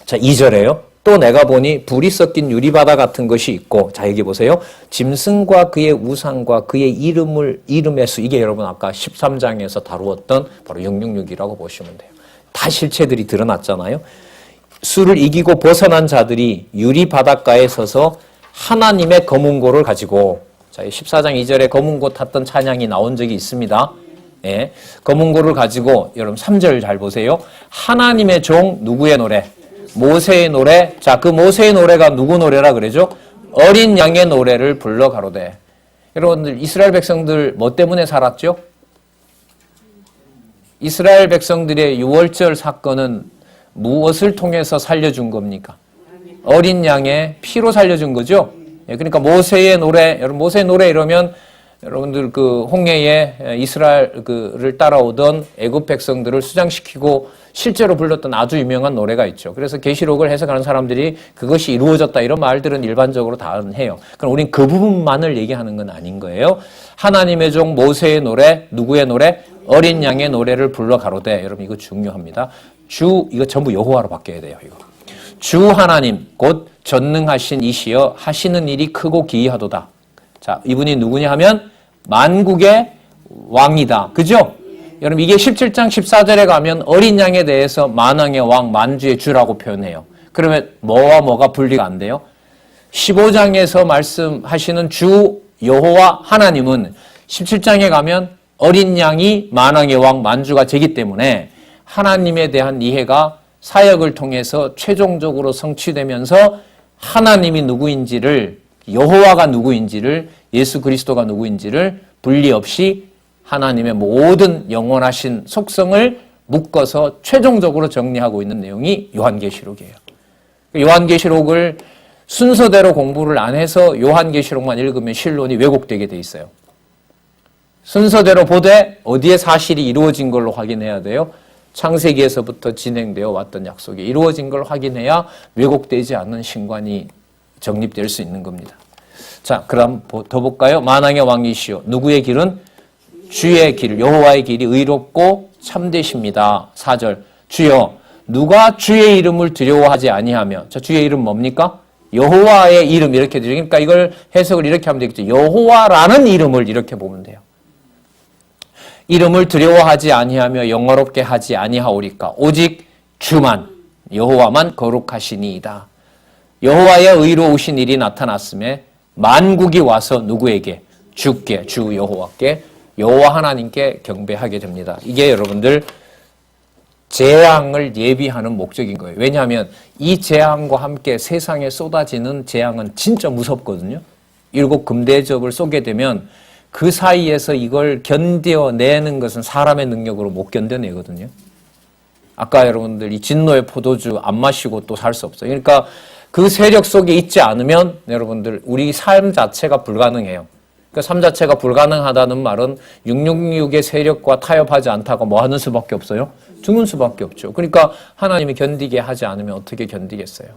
자, 2절에요. 또 내가 보니 불이 섞인 유리바다 같은 것이 있고, 자 여기 보세요. 짐승과 그의 우상과 그의 이름의 수, 이게 여러분 아까 13장에서 다루었던 바로 666이라고 보시면 돼요. 다 실체들이 드러났잖아요. 수를 이기고 벗어난 자들이 유리 바닷가에 서서 하나님의 검은고를 가지고, 자, 14장 2절에 검은고 탔던 찬양이 나온 적이 있습니다. 예, 검은고를 가지고 여러분 3절 잘 보세요. 하나님의 종 누구의 노래? 모세의 노래. 자, 그 모세의 노래가 누구 노래라 그러죠? 어린 양의 노래를 불러 가로되. 여러분들 이스라엘 백성들 뭐 때문에 살았죠? 이스라엘 백성들의 유월절 사건은 무엇을 통해서 살려준 겁니까? 어린 양의 피로 살려준 거죠. 그러니까 모세의 노래, 여러분 모세의 노래 이러면 여러분들 그 홍해에 이스라엘을 따라오던 애굽 백성들을 수장시키고 실제로 불렀던 아주 유명한 노래가 있죠. 그래서 계시록을 해석하는 사람들이 그것이 이루어졌다 이런 말들은 일반적으로 다 해요. 그럼 우린 그 부분만을 얘기하는 건 아닌 거예요. 하나님의 종 모세의 노래, 누구의 노래? 어린 양의 노래를 불러 가로되. 여러분 이거 중요합니다. 이거 전부 여호와로 바뀌어야 돼요. 이거. 주 하나님 곧 전능하신 이시여 하시는 일이 크고 기이하도다. 자, 이분이 누구냐 하면 만국의 왕이다. 그죠? 여러분 이게 17장 14절에 가면 어린 양에 대해서 만왕의 왕, 만주의 주라고 표현해요. 그러면 뭐와 뭐가 분리가 안 돼요? 15장에서 말씀하시는 주 여호와 하나님은 17장에 가면 어린 양이 만왕의 왕, 만주가 되기 때문에 하나님에 대한 이해가 사역을 통해서 최종적으로 성취되면서 하나님이 누구인지를, 여호와가 누구인지를, 예수 그리스도가 누구인지를 분리 없이 하나님의 모든 영원하신 속성을 묶어서 최종적으로 정리하고 있는 내용이 요한계시록이에요. 요한계시록을 순서대로 공부를 안 해서 요한계시록만 읽으면 신론이 왜곡되게 돼 있어요. 순서대로 보되 어디에 사실이 이루어진 걸로 확인해야 돼요. 창세기에서부터 진행되어 왔던 약속이 이루어진 걸 확인해야 왜곡되지 않는 신관이 정립될 수 있는 겁니다. 자, 그럼 더 볼까요? 만왕의 왕이시오. 누구의 길은? 주의 길, 여호와의 길이 의롭고 참되십니다. 4절. 주여, 누가 주의 이름을 두려워하지 아니하며. 자, 주의 이름 뭡니까? 여호와의 이름 이렇게 되죠. 그러니까 이걸 해석을 이렇게 하면 되겠죠. 여호와라는 이름을 이렇게 보면 돼요. 이름을 두려워하지 아니하며 영어롭게 하지 아니하오리까. 오직 주만, 여호와만 거룩하시니이다. 여호와의 의로우신 일이 나타났음에 만국이 와서 누구에게? 주께, 주 여호와께, 여호와 하나님께 경배하게 됩니다. 이게 여러분들 재앙을 예비하는 목적인 거예요. 왜냐하면 이 재앙과 함께 세상에 쏟아지는 재앙은 진짜 무섭거든요. 7 금대접을 쏘게 되면 그 사이에서 이걸 견뎌내는 것은 사람의 능력으로 못 견뎌내거든요. 아까 여러분들 이 진노의 포도주 안 마시고 또 살 수 없어요. 그러니까 그 세력 속에 있지 않으면 여러분들 우리 삶 자체가 불가능해요. 그러니까 삶 자체가 불가능하다는 말은 666의 세력과 타협하지 않다가 뭐 하는 수밖에 없어요? 죽는 수밖에 없죠. 그러니까 하나님이 견디게 하지 않으면 어떻게 견디겠어요?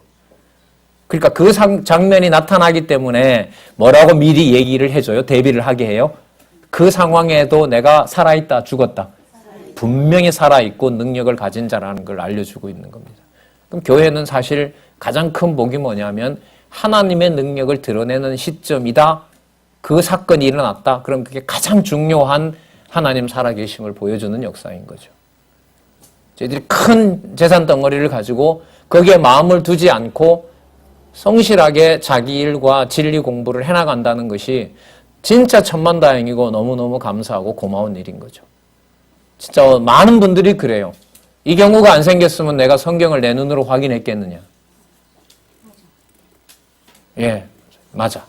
그러니까 그 장면이 나타나기 때문에 뭐라고 미리 얘기를 해줘요? 대비를 하게 해요? 그 상황에도 내가 살아있다, 죽었다. 분명히 살아있고 능력을 가진 자라는 걸 알려주고 있는 겁니다. 그럼 교회는 사실 가장 큰 복이 뭐냐면 하나님의 능력을 드러내는 시점이다. 그 사건이 일어났다. 그럼 그게 가장 중요한 하나님 살아계심을 보여주는 역사인 거죠. 저희들이 큰 재산 덩어리를 가지고 거기에 마음을 두지 않고 성실하게 자기 일과 진리 공부를 해나간다는 것이 진짜 천만다행이고 너무너무 감사하고 고마운 일인 거죠. 진짜 많은 분들이 그래요. 이 경우가 안 생겼으면 내가 성경을 내 눈으로 확인했겠느냐. 예, 맞아.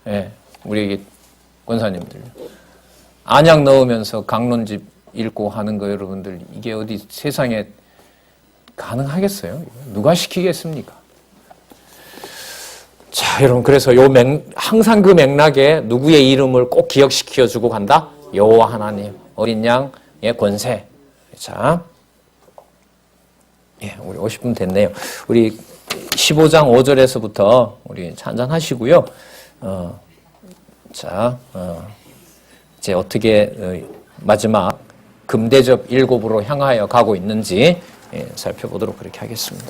예, 우리 권사님들. 안약 넣으면서 강론집 읽고 하는 거 여러분들 이게 어디 세상에 가능하겠어요? 누가 시키겠습니까? 자, 여러분 그래서 항상 그 맥락에 누구의 이름을 꼭 기억시켜주고 간다? 여호와 하나님, 어린 양의 권세. 자, 예, 우리 50분 됐네요. 우리 15장 5절에서부터 우리 한잔 하시고요. 이제 어떻게 마지막 금대접 7으로 향하여 가고 있는지 살펴보도록 그렇게 하겠습니다.